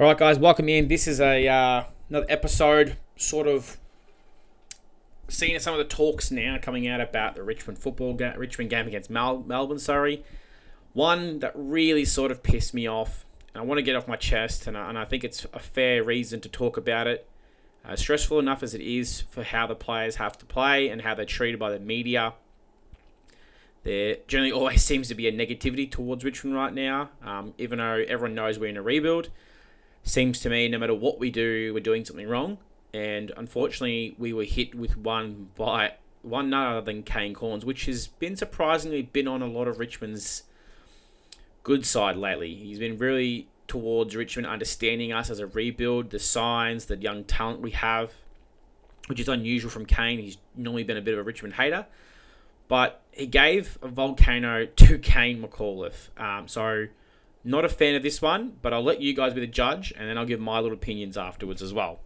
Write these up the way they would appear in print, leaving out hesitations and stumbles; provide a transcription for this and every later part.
All right, guys, welcome in. This is another episode, sort of seeing some of the talks now coming out about the Richmond game against Melbourne. One that really sort of pissed me off, and I want to get off my chest, and I think it's a fair reason to talk about it. Stressful enough as it is for how the players have to play and how they're treated by the media. There generally always seems to be a negativity towards Richmond right now, even though everyone knows we're in a rebuild. Seems to me no matter what we do, we're doing something wrong. And unfortunately, we were hit with one by none other than Kane Cornes, which has been surprisingly been on a lot of Richmond's good side lately. He's been really towards Richmond understanding us as a rebuild, the signs, the young talent we have, which is unusual from Kane. He's normally been a bit of a Richmond hater. But he gave a volcano to Kane McAuliffe. So not a fan of this one, but I'll let you guys be the judge, and then I'll give my little opinions afterwards as well.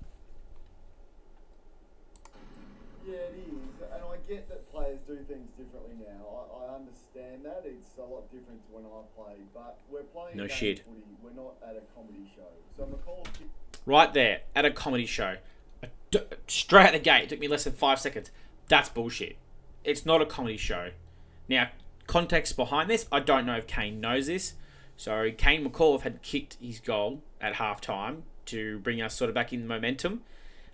Yeah, it is, and I get that players do things differently now. I understand that. It's a lot different to when I played, but we're playing No game shit. footy. We're not at a comedy show. So McAuliffe... Right there, at a comedy show. Straight out the gate, it took me less than 5 seconds. That's bullshit. It's not a comedy show. Now, context behind this, I don't know if Kane knows this. So Kane McAuliffe had kicked his goal at halftime to bring us sort of back in momentum.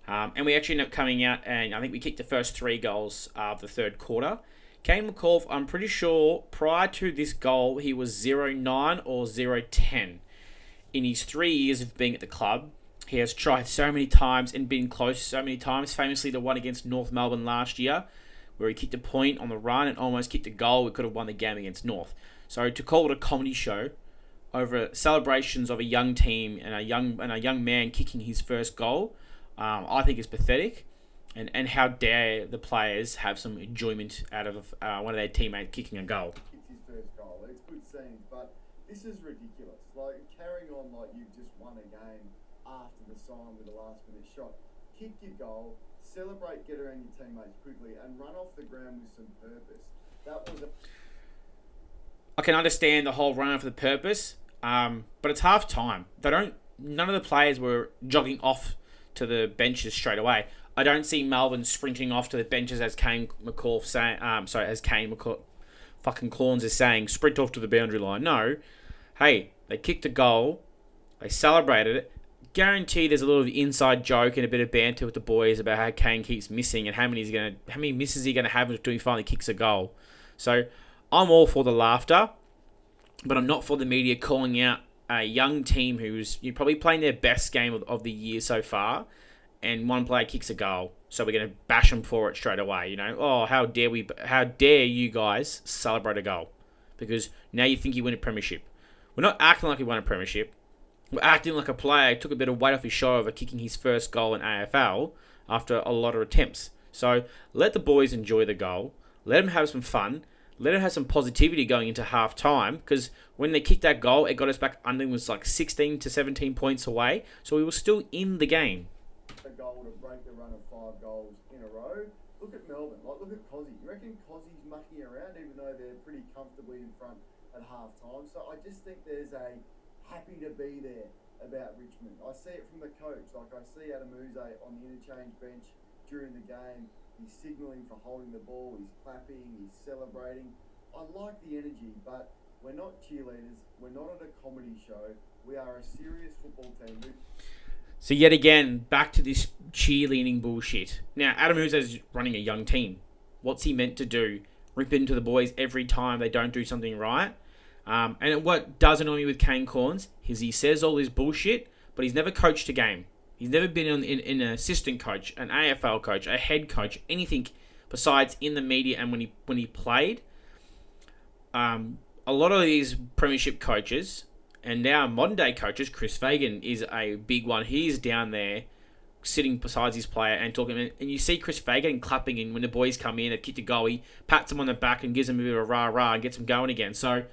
And we actually ended up coming out, and I think we kicked the first 3 goals of the third quarter. Kane McAuliffe, I'm pretty sure prior to this goal, he was 0-9 or 0-10. In his 3 years of being at the club, he has tried so many times and been close so many times, famously the one against North Melbourne last year, where he kicked a point on the run and almost kicked a goal. We could have won the game against North. So to call it a comedy show over celebrations of a young team and a young man kicking his first goal, I think is pathetic. And how dare the players have some enjoyment out of one of their teammates kicking a goal. Kicked his first goal. It's good scenes, but this is ridiculous. Like, carrying on like you've just won a game after the sign with a last-minute shot. Kick your goal, celebrate, get around your teammates quickly, and run off the ground with some purpose. That was I can understand the whole run for the purpose, but it's half time. None of the players were jogging off to the benches straight away. I don't see Melbourne sprinting off to the benches as Kane McAuliffe fucking Cornes is saying, sprint off to the boundary line. No, hey, they kicked a goal, they celebrated it. Guarantee there's a little inside joke and a bit of banter with the boys about how Kane keeps missing and how many misses he gonna have until he finally kicks a goal. So I'm all for the laughter, but I'm not for the media calling out a young team who's probably playing their best game of the year so far, and one player kicks a goal. So we're gonna bash them for it straight away. Oh, how dare you guys celebrate a goal? Because now you think you win a premiership. We're not acting like we won a premiership. We're acting like a player took a bit of weight off his shoulder kicking his first goal in AFL after a lot of attempts. So let the boys enjoy the goal. Let them have some fun. Let them have some positivity going into half time, because when they kicked that goal, it got us back under. It was like 16 to 17 points away. So we were still in the game. a goal to break the run of 5 goals in a row. Look at Melbourne. Look at Cozzy. You reckon Cozzy's mucking around even though they're pretty comfortably in front at half time? So I just think there's a happy to be there about Richmond. I see it from the coach. Like, I see Adam Uze on the interchange bench during the game. He's signalling for holding the ball. He's clapping. He's celebrating. I like the energy, but we're not cheerleaders. We're not at a comedy show. We are a serious football team. So yet again, back to this cheerleading bullshit. Now, Adam Uze is running a young team. What's he meant to do? Rip into the boys every time they don't do something right? And what does annoy me with Kane Cornes is he says all this bullshit, but he's never coached a game. He's never been in an assistant coach, an AFL coach, a head coach, anything besides in the media and when he played. A lot of these premiership coaches and now modern day coaches, Chris Fagan is a big one. He's down there sitting beside his player and talking, and you see Chris Fagan clapping, and when the boys come in and kick the goal, he pats him on the back and gives him a bit of a rah-rah and gets him going again. So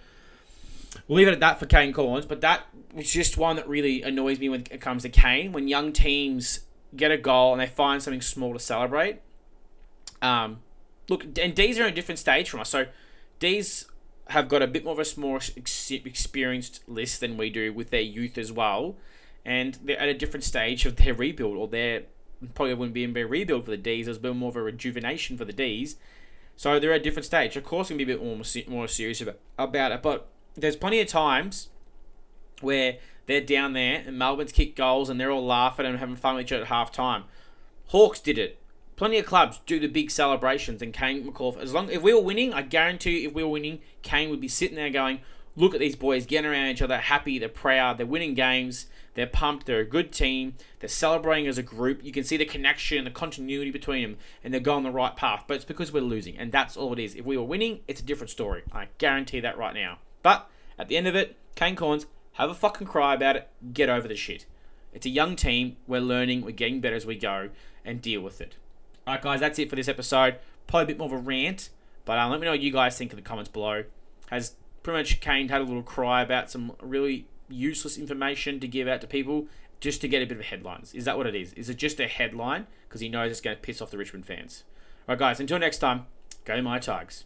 we'll leave it at that for Kane Cornes, but that was just one that really annoys me when it comes to Kane. When young teams get a goal and they find something small to celebrate. Look, and D's are in a different stage from us. So D's have got a bit more of a more experienced list than we do with their youth as well. and they're at a different stage of their rebuild, or they're probably wouldn't be a rebuild for the D's. There's been more of a rejuvenation for the D's. So they're at a different stage. Of course, going to be a bit more serious about it. But there's plenty of times where they're down there and Melbourne's kicked goals and they're all laughing and having fun with each other at half time. Hawks did it. Plenty of clubs do the big celebrations, and Kane McCauliffe, if we were winning, I guarantee you, if we were winning, Kane would be sitting there going, look at these boys getting around each other, happy, they're proud, they're winning games, they're pumped, they're a good team, they're celebrating as a group. You can see the connection, the continuity between them, and they're going the right path. But it's because we're losing, and that's all it is. If we were winning, it's a different story. I guarantee that right now. But at the end of it, Kane Corns, have a fucking cry about it, get over the shit. It's a young team, we're learning, we're getting better as we go, and deal with it. Alright guys, that's it for this episode. Probably a bit more of a rant, but let me know what you guys think in the comments below. Has pretty much Kane had a little cry about some really useless information to give out to people just to get a bit of headlines? Is that what it is? Is it just a headline because he knows it's going to piss off the Richmond fans? Alright guys, until next time, go my Tigers.